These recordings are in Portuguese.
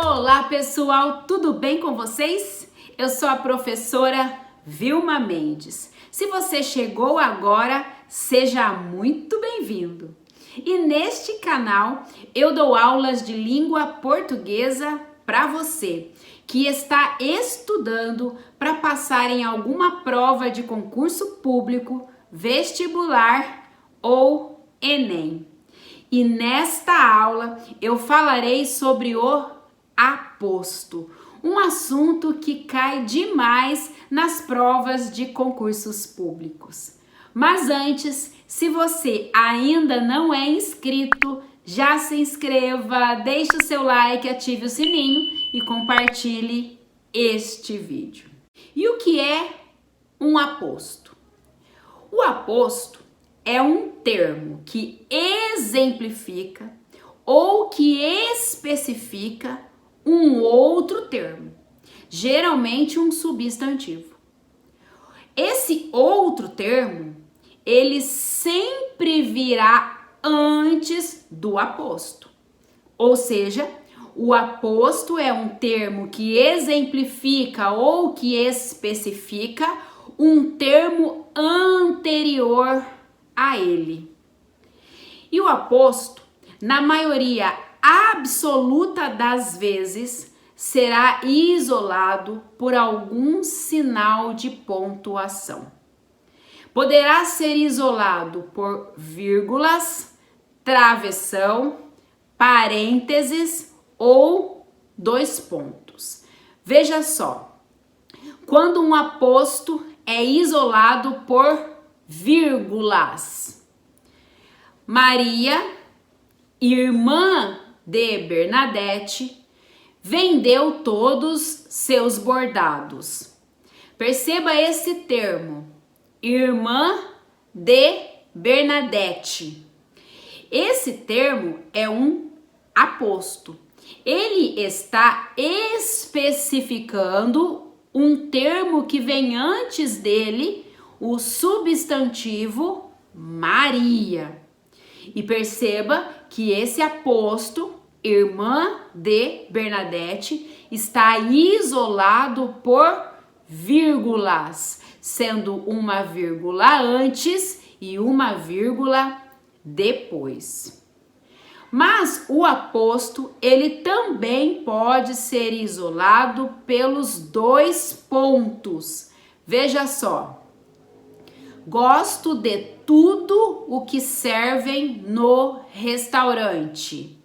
Olá pessoal, tudo bem com vocês? Eu sou a professora Vilma Mendes. Se você chegou agora, seja muito bem-vindo. E neste canal eu dou aulas de língua portuguesa para você que está estudando para passar em alguma prova de concurso público, vestibular ou Enem. E nesta aula eu falarei sobre o aposto, um assunto que cai demais nas provas de concursos públicos. Mas antes, se você ainda não é inscrito, já se inscreva, deixe o seu like, ative o sininho e compartilhe este vídeo. E o que é um aposto? O aposto é um termo que exemplifica ou que especifica um outro termo, geralmente um substantivo. Esse outro termo, ele sempre virá antes do aposto. Ou seja, o aposto é um termo que exemplifica ou que especifica um termo anterior a ele. E o aposto, na maioria absoluta das vezes, será isolado por algum sinal de pontuação. Poderá ser isolado por vírgulas, travessão, parênteses ou dois pontos. Veja só, quando um aposto é isolado por vírgulas. Maria, irmã de Bernadette, vendeu todos seus bordados. Perceba esse termo, irmã de Bernadette. Esse termo é um aposto. Ele está especificando um termo que vem antes dele, o substantivo Maria. E perceba que esse aposto, irmã de Bernadette, está isolado por vírgulas, sendo uma vírgula antes e uma vírgula depois. Mas o aposto, ele também pode ser isolado pelos dois pontos. Veja só. Gosto de tudo o que servem no restaurante.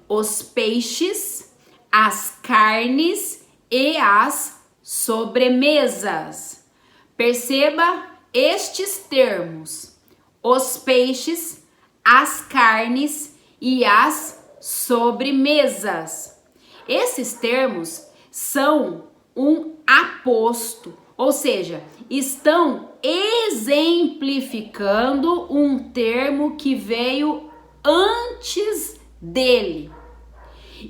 Os peixes, as carnes e as sobremesas. Perceba estes termos: os peixes, as carnes e as sobremesas. Esses termos são um aposto, ou seja, estão exemplificando um termo que veio antes dele.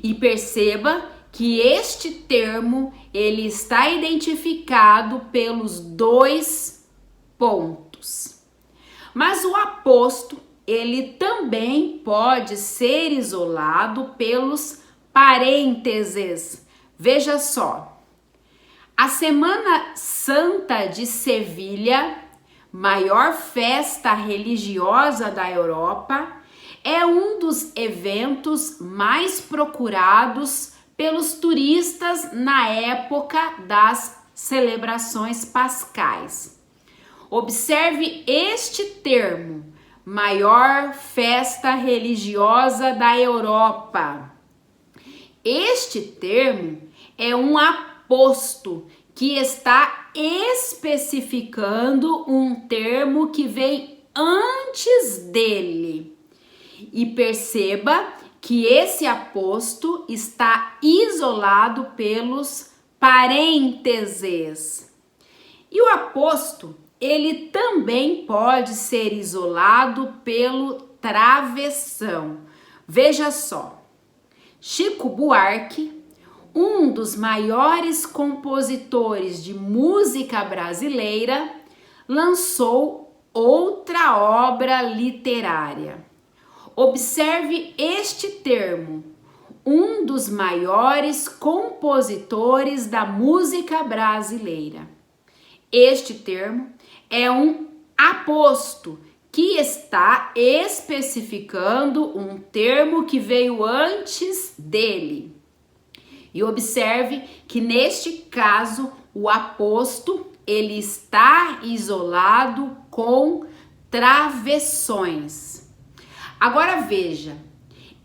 E perceba que este termo, ele está identificado pelos dois pontos. Mas o aposto, ele também pode ser isolado pelos parênteses. Veja só. A Semana Santa de Sevilha, maior festa religiosa da Europa, é um dos eventos mais procurados pelos turistas na época das celebrações pascais. Observe este termo, maior festa religiosa da Europa. Este termo é um aposto que está especificando um termo que vem antes dele. E perceba que esse aposto está isolado pelos parênteses. E o aposto, ele também pode ser isolado pelo travessão. Veja só, Chico Buarque, um dos maiores compositores de música brasileira, lançou outra obra literária. Observe este termo, um dos maiores compositores da música brasileira. Este termo é um aposto que está especificando um termo que veio antes dele. E observe que neste caso o aposto ele está isolado com travessões. Agora veja,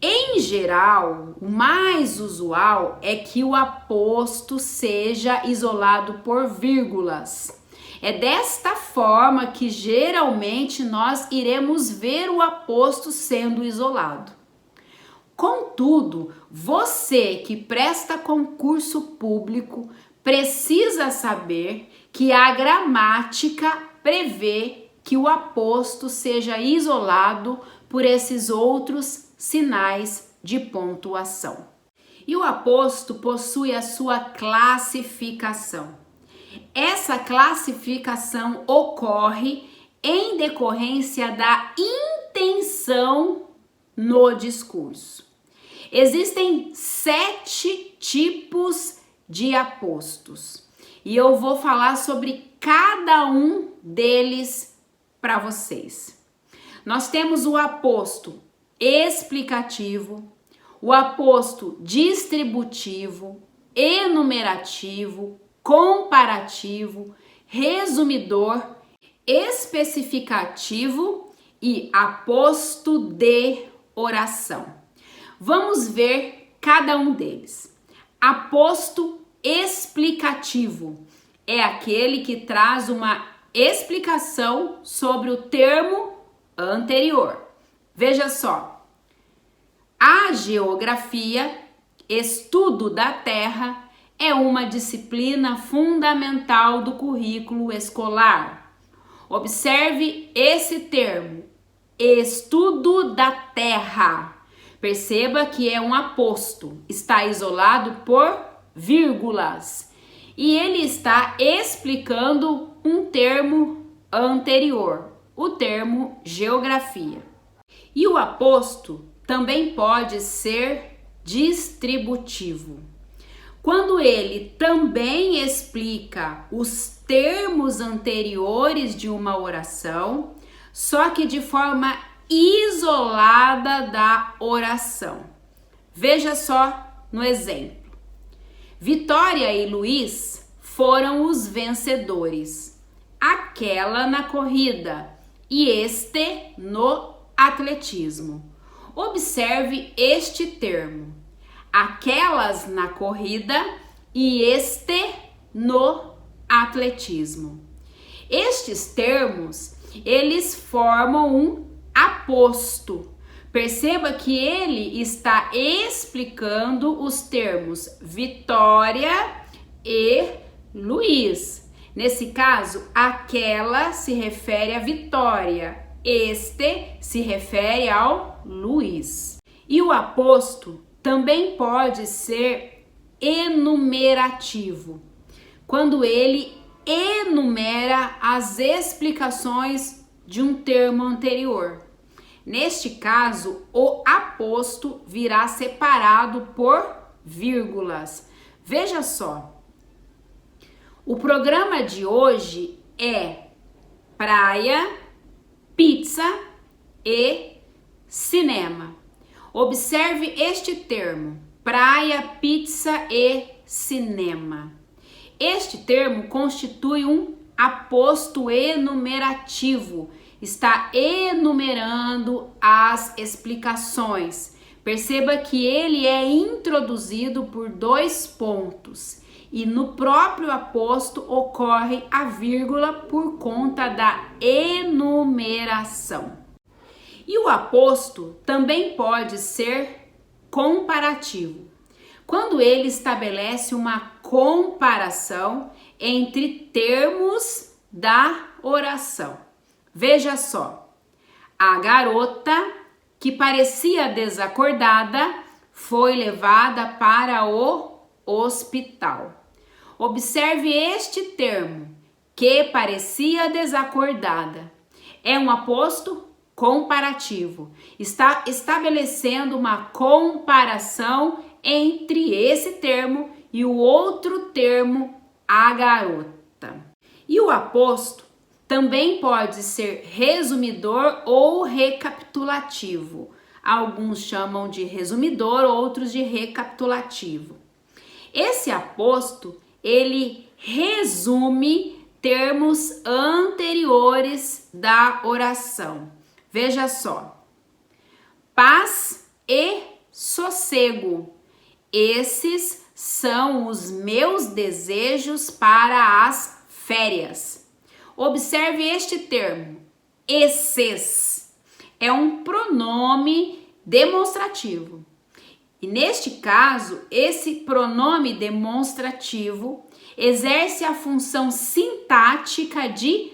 em geral, o mais usual é que o aposto seja isolado por vírgulas. É desta forma que geralmente nós iremos ver o aposto sendo isolado. Contudo, você que presta concurso público precisa saber que a gramática prevê que o aposto seja isolado por esses outros sinais de pontuação. E o aposto possui a sua classificação. Essa classificação ocorre em decorrência da intenção no discurso. Existem 7 tipos de apostos e eu vou falar sobre cada um deles para vocês. Nós temos o aposto explicativo, o aposto distributivo, enumerativo, comparativo, resumidor, especificativo e aposto de oração. Vamos ver cada um deles. Aposto explicativo é aquele que traz uma explicação sobre o termo anterior. Veja só, a geografia, estudo da terra, é uma disciplina fundamental do currículo escolar. Observe esse termo, estudo da terra. Perceba que é um aposto, está isolado por vírgulas e ele está explicando um termo anterior, o termo geografia. E o aposto também pode ser distributivo, quando ele também explica os termos anteriores de uma oração, só que de forma isolada da oração. Veja só no exemplo. Vitória e Luiz foram os vencedores, aquela na corrida e este no atletismo. Observe este termo, aquelas na corrida e este no atletismo. Estes termos, eles formam um aposto. Perceba que ele está explicando os termos Vitória e Luiz. Nesse caso, aquela se refere à Vitória, este se refere ao Luiz. E o aposto também pode ser enumerativo, quando ele enumera as explicações de um termo anterior. Neste caso, o aposto virá separado por vírgulas. Veja só, o programa de hoje é praia, pizza e cinema. Observe este termo, praia, pizza e cinema. Este termo constitui um aposto enumerativo, está enumerando as explicações. Perceba que ele é introduzido por 2 pontos e no próprio aposto ocorre a vírgula por conta da enumeração. E o aposto também pode ser comparativo, quando ele estabelece uma comparação entre termos da oração. Veja só, a garota que parecia desacordada foi levada para o hospital. Observe este termo, que parecia desacordada. É um aposto comparativo. Está estabelecendo uma comparação entre esse termo e o outro termo, a garota. E o aposto também pode ser resumidor ou recapitulativo. Alguns chamam de resumidor, outros de recapitulativo. Esse aposto, ele resume termos anteriores da oração. Veja só. Paz e sossego. Esses são os meus desejos para as férias. Observe este termo, esses. É um pronome demonstrativo. E neste caso, esse pronome demonstrativo exerce a função sintática de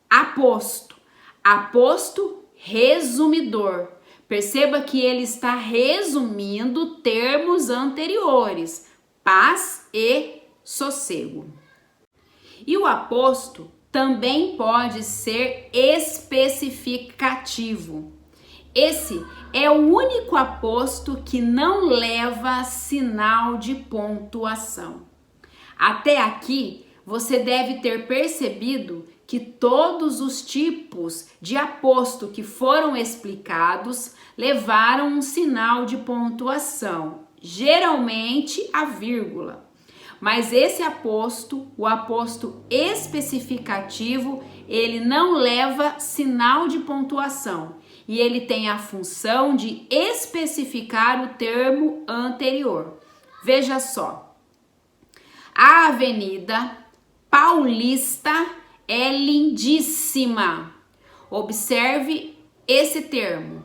aposto. Aposto resumidor. Perceba que ele está resumindo termos anteriores, paz e sossego. E o aposto também pode ser especificativo. Esse é o único aposto que não leva sinal de pontuação. Até aqui, você deve ter percebido que todos os tipos de aposto que foram explicados levaram um sinal de pontuação, geralmente a vírgula. Mas esse aposto, o aposto especificativo, ele não leva sinal de pontuação e ele tem a função de especificar o termo anterior. Veja só, a Avenida Paulista é lindíssima. Observe esse termo,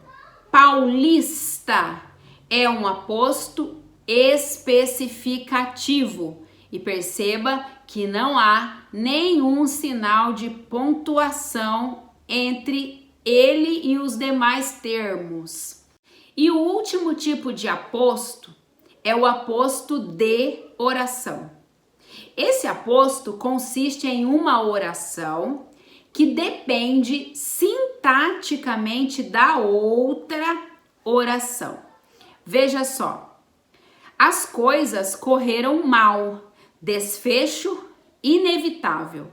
Paulista, é um aposto especificativo. E perceba que não há nenhum sinal de pontuação entre ele e os demais termos. E o último tipo de aposto é o aposto de oração. Esse aposto consiste em uma oração que depende sintaticamente da outra oração. Veja só, as coisas correram mal. Desfecho inevitável.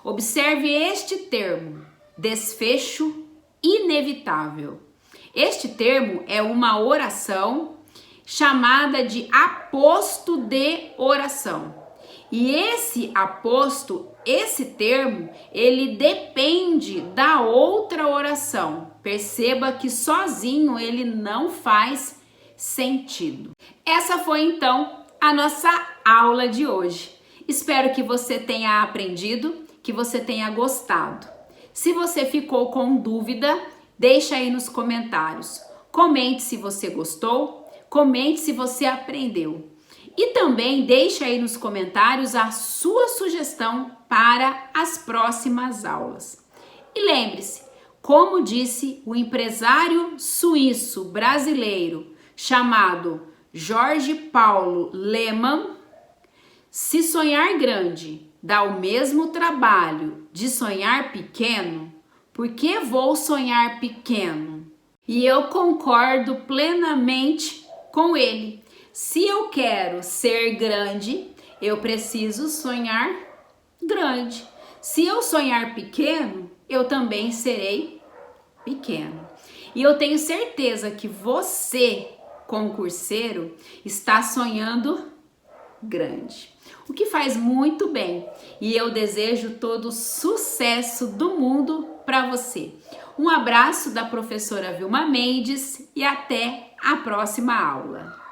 Observe este termo, desfecho inevitável. Este termo é uma oração chamada de aposto de oração. E esse aposto, esse termo, ele depende da outra oração. Perceba que sozinho ele não faz sentido. Essa foi então a nossa aula de hoje. Espero que você tenha aprendido, que você tenha gostado. Se você ficou com dúvida, deixa aí nos comentários. Comente se você gostou, comente se você aprendeu. E também deixa aí nos comentários a sua sugestão para as próximas aulas. E lembre-se, como disse o empresário suíço brasileiro chamado Jorge Paulo Lemann, se sonhar grande dá o mesmo trabalho de sonhar pequeno, por que vou sonhar pequeno? E eu concordo plenamente com ele. Se eu quero ser grande, eu preciso sonhar grande. Se eu sonhar pequeno, eu também serei pequeno. E eu tenho certeza que você, concurseiro, está sonhando grande, o que faz muito bem, e eu desejo todo o sucesso do mundo para você. Um abraço da professora Vilma Mendes e até a próxima aula.